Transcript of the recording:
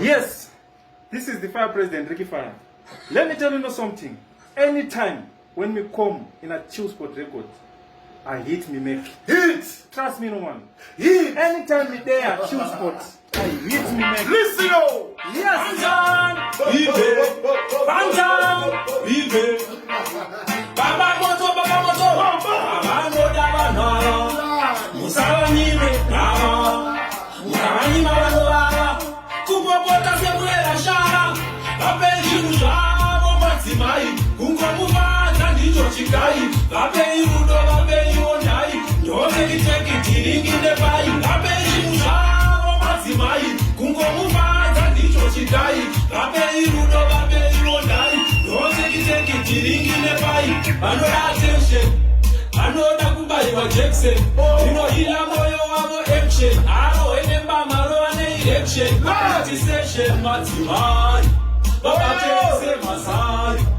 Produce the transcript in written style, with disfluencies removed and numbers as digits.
Yes, this is the fire president, Ricky Fire. Let me tell you something. Anytime when we come in a chill spot record, I hit me make. Hit! Trust me, no man. Hit! Anytime we there at chill spot, I hit me make. Listen, yo! Yes! Baba moto, Baba no daba no. Musala nime daba. Musala nime daba. Kupo pota se muela shara. Bape yusha, matimai. Kungo muva, nandijo chikai. Bape yudo, bape yonai. Yone kiteki tiringi de bai. Bape yusha, matimai. Kungo muva, nandijo chikai. Bape yudo, bape yonai. Yone kiteki tiringi de bai. Anoda attention. Anoda kubai wa Jackson. Ila moyo wabo action. Aro enemba maro ane election. Party session matimai. Baba Jackson masai.